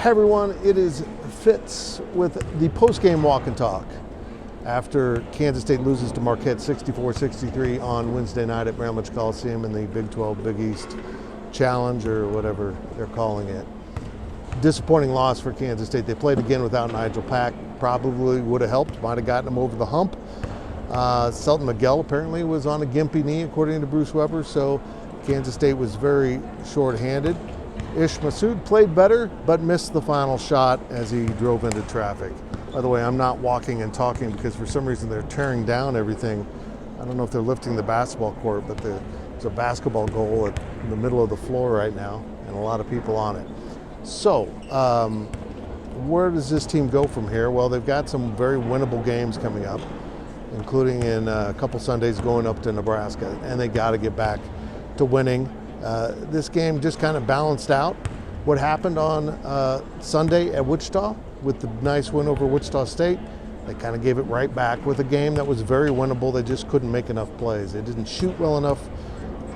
Hey everyone, it is Fitz with the Postgame Walk Talk. After Kansas State loses to Marquette 64-63 on Wednesday night at Merrill Lynch Coliseum in the Big 12 Big East Challenge, or whatever they're calling it. Disappointing loss for Kansas State. They played again without Nigel Pack. Probably would have helped, might have gotten them over the hump. Selton Miguel apparently was on a gimpy knee, according to Bruce Weber, so Kansas State was very short-handed. Ish Massoud played better, but missed the final shot as he drove into traffic. By the way, I'm not walking and talking because for some reason they're tearing down everything. I don't know if they're lifting the basketball court, but there's a basketball goal in the middle of the floor right now and a lot of people on it. So, where does this team go from here? Well, they've got some very winnable games coming up, including in a couple Sundays going up to Nebraska, and they got to get back to winning. This game just kind of balanced out what happened on Sunday at Wichita with the nice win over Wichita State. They kind of gave it right back with a game that was very winnable. They just couldn't make enough plays. They didn't shoot well enough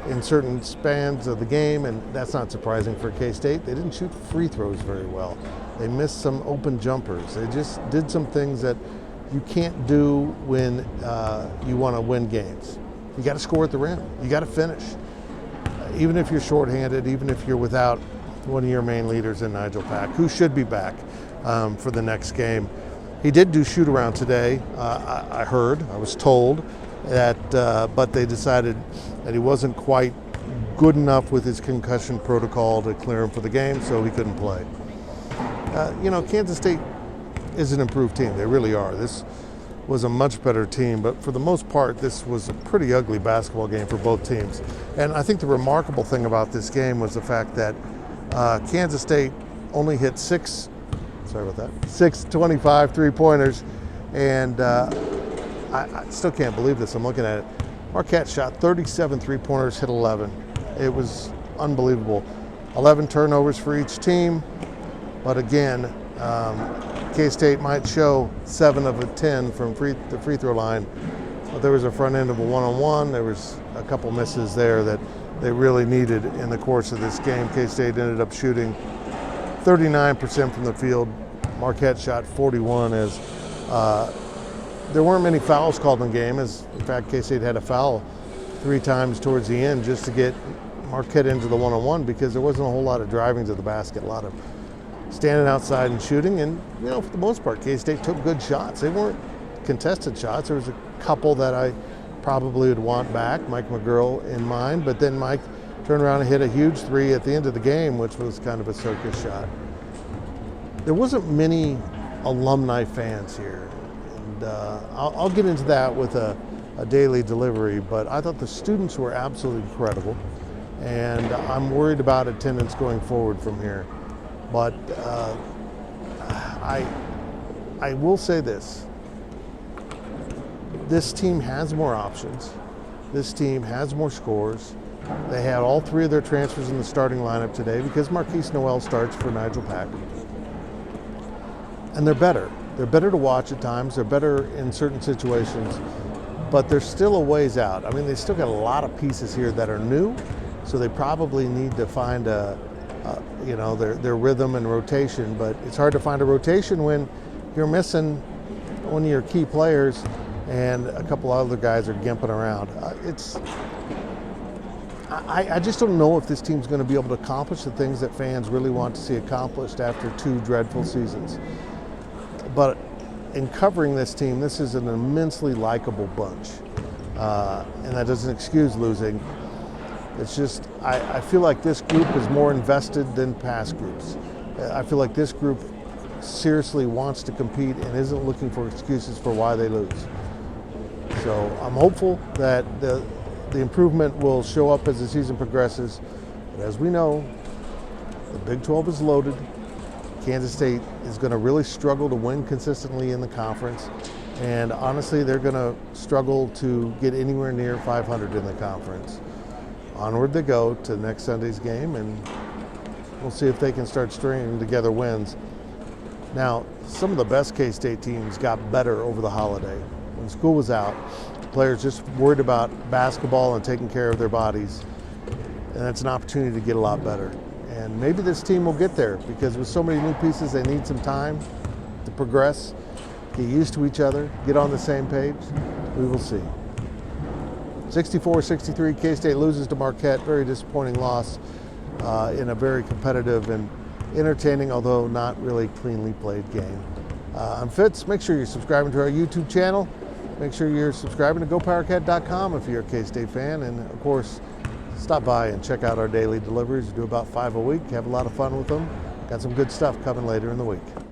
in certain spans of the game, and that's not surprising for K-State. They didn't shoot free throws very well. They missed some open jumpers. They just did some things that you can't do when you want to win games. You got to score at the rim. You got to finish. Even if you're shorthanded, even if you're without one of your main leaders in Nigel Pack, who should be back for the next game. He did do shoot around today. I was told that, but they decided that he wasn't quite good enough with his concussion protocol to clear him for the game, so he couldn't play. Kansas State is an improved team. They really are. This was a much better team, but for the most part, this was a pretty ugly basketball game for both teams. And I think the remarkable thing about this game was the fact that Kansas State only hit six 25 three-pointers, and I still can't believe this. I'm looking at it. Marquette shot 37 three-pointers, hit 11. It was unbelievable. 11 turnovers for each team, but again, K-State might show 7 of 10 from the free throw line, but there was a front end of a one-on-one. There was a couple misses there that they really needed in the course of this game. K-State ended up shooting 39% from the field. Marquette shot 41, as there weren't many fouls called in the game. In fact, K-State had a foul 3 times towards the end just to get Marquette into the one-on-one, because there wasn't a whole lot of driving to the basket, a lot of standing outside and shooting. And for the most part, K-State took good shots. They weren't contested shots. There was a couple that I probably would want back, Mike McGurl in mind, but then Mike turned around and hit a huge 3 at the end of the game, which was kind of a circus shot. There wasn't many alumni fans here, and I'll get into that with a daily delivery, but I thought the students were absolutely incredible, and I'm worried about attendance going forward from here. But I will say this. This team has more options. This team has more scores. They had all 3 of their transfers in the starting lineup today because Marquise Noel starts for Nigel Pack. And they're better. They're better to watch at times. They're better in certain situations, but they're still a ways out. I mean, they still got a lot of pieces here that are new, so they probably need to find their rhythm and rotation, but it's hard to find a rotation when you're missing one of your key players and a couple other guys are gimping around. I just don't know if this team's going to be able to accomplish the things that fans really want to see accomplished after 2 dreadful seasons. But in covering this team, this is an immensely likable bunch, and that doesn't excuse losing. It's just, I feel like this group is more invested than past groups. I feel like this group seriously wants to compete and isn't looking for excuses for why they lose. So I'm hopeful that the improvement will show up as the season progresses. But as we know, the Big 12 is loaded. Kansas State is going to really struggle to win consistently in the conference. And honestly, they're going to struggle to get anywhere near 500 in the conference. Onward they go to next Sunday's game, and we'll see if they can start stringing together wins. Now, some of the best K-State teams got better over the holiday. When school was out, players just worried about basketball and taking care of their bodies, and that's an opportunity to get a lot better. And maybe this team will get there, because with so many new pieces, they need some time to progress, get used to each other, get on the same page. We will see. 64-63, K-State loses to Marquette. Very disappointing loss in a very competitive and entertaining, although not really cleanly played game. I'm Fitz. Make sure you're subscribing to our YouTube channel. Make sure you're subscribing to GoPowercat.com if you're a K-State fan. And of course, stop by and check out our daily deliveries. We do about 5 a week. Have a lot of fun with them. Got some good stuff coming later in the week.